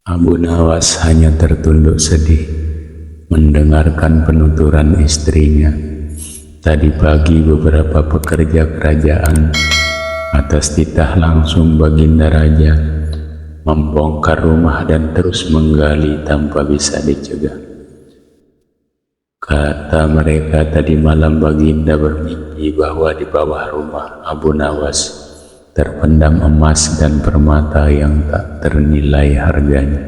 Abu Nawas hanya tertunduk sedih mendengarkan penuturan istrinya. Tadi pagi beberapa pekerja kerajaan atas titah langsung Baginda Raja membongkar rumah dan terus menggali tanpa bisa dicegah. Kata mereka, tadi malam Baginda bermimpi bahwa di bawah rumah Abu Nawas terpendam emas dan permata yang tak ternilai harganya.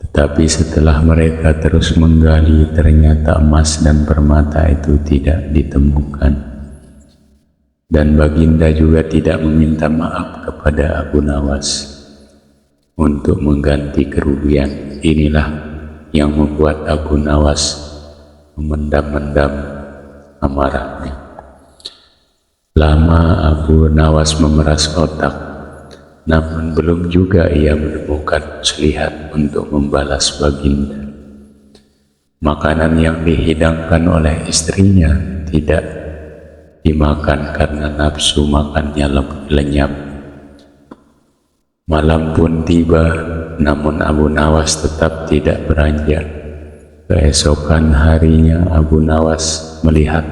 Tetapi setelah mereka terus menggali, ternyata emas dan permata itu tidak ditemukan. Dan Baginda juga tidak meminta maaf kepada Abu Nawas untuk mengganti kerugian. Inilah yang membuat Abu Nawas memendam-mendam amarahnya. Lama Abu Nawas memeras otak, namun belum juga ia menemukan muslihat untuk membalas Baginda. Makanan yang dihidangkan oleh istrinya tidak dimakan karena nafsu makannya lenyap. Malam pun tiba, namun Abu Nawas tetap tidak beranjak. Keesokan harinya Abu Nawas melihat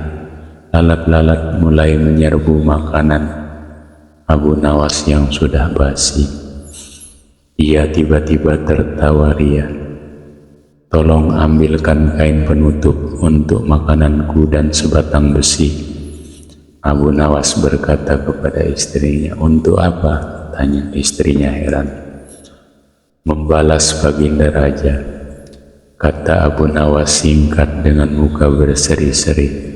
lalat-lalat mulai menyerbu makanan Abu Nawas yang sudah basi. Ia tiba-tiba tertawa ria. "Tolong ambilkan kain penutup untuk makananku dan sebatang besi." Abu Nawas berkata kepada istrinya. "Untuk apa?" tanya istrinya heran. "Membalas Baginda Raja," kata Abu Nawas singkat dengan muka berseri-seri.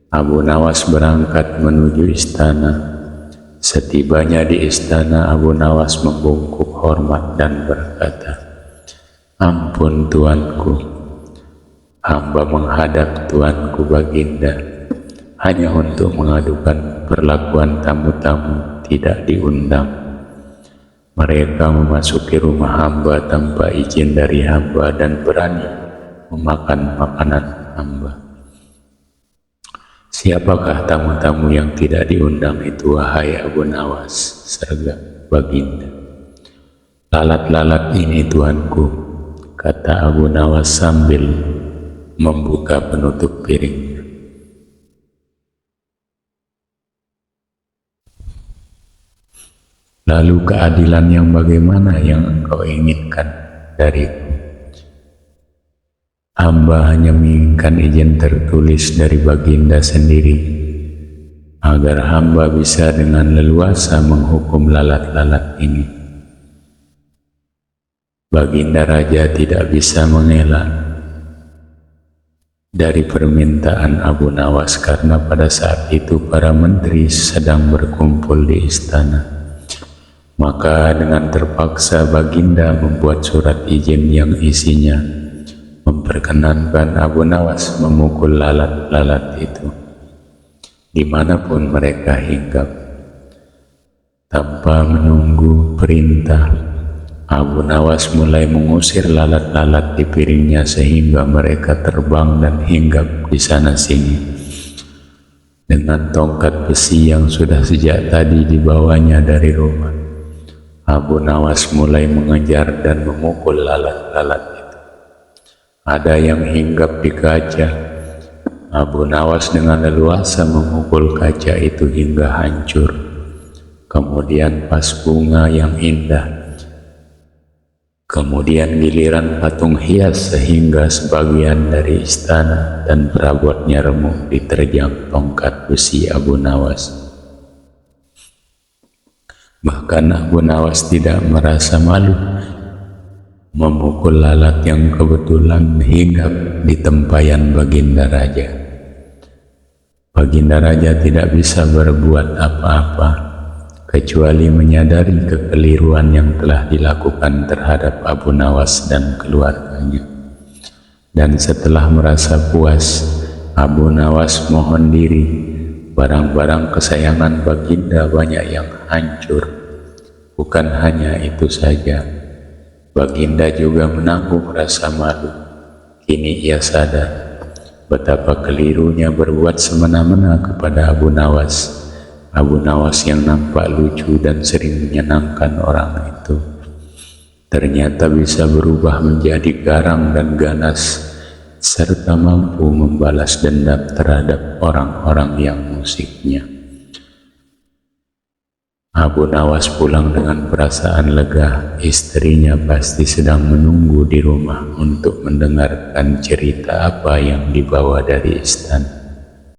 Abu Nawas berangkat menuju istana. Setibanya di istana, Abu Nawas membungkuk hormat dan berkata, "Ampun tuanku, hamba menghadap tuanku Baginda hanya untuk mengadukan perlakuan tamu-tamu tidak diundang. Mereka memasuki rumah hamba tanpa izin dari hamba dan berani memakan makanan hamba." "Siapakah tamu-tamu yang tidak diundang itu, wahai Abu Nawas?" sergap Baginda. "Lalat-lalat ini tuanku," kata Abu Nawas sambil membuka penutup piringnya. "Lalu keadilan yang bagaimana yang engkau inginkan dariku?" "Hamba hanya menginginkan izin tertulis dari Baginda sendiri, agar hamba bisa dengan leluasa menghukum lalat-lalat ini." Baginda Raja tidak bisa mengelak dari permintaan Abu Nawas karena pada saat itu para menteri sedang berkumpul di istana. Maka dengan terpaksa Baginda membuat surat izin yang isinya memperkenankan Abu Nawas memukul lalat-lalat itu dimanapun mereka hinggap. Tanpa menunggu perintah, Abu Nawas mulai mengusir lalat-lalat di piringnya sehingga mereka terbang dan hinggap di sana sini. Dengan tongkat besi yang sudah sejak tadi dibawanya dari rumah, Abu Nawas mulai mengejar dan memukul lalat-lalat itu. Ada yang hinggap di kaca. Abu Nawas dengan leluasa memukul kaca itu hingga hancur. Kemudian pas bunga yang indah. Kemudian giliran patung hias sehingga sebagian dari istana dan perabotnya remuk diterjang tongkat besi Abu Nawas. Bahkan Abu Nawas tidak merasa malu memukul lalat yang kebetulan hinggap di tempayan Baginda Raja. Baginda Raja tidak bisa berbuat apa-apa kecuali menyadari kekeliruan yang telah dilakukan terhadap Abu Nawas dan keluarganya. Dan setelah merasa puas, Abu Nawas mohon diri. Barang-barang kesayangan Baginda banyak yang hancur. Bukan hanya itu saja, Baginda juga menanggung rasa malu. Kini ia sadar betapa kelirunya berbuat semena-mena kepada Abu Nawas. Abu Nawas yang nampak lucu dan sering menyenangkan orang itu. ternyata bisa berubah menjadi garang dan ganas, serta mampu membalas dendam terhadap orang-orang yang musiknya. Abu Nawas pulang dengan perasaan lega. Istrinya pasti sedang menunggu di rumah untuk mendengarkan cerita apa yang dibawa dari istana.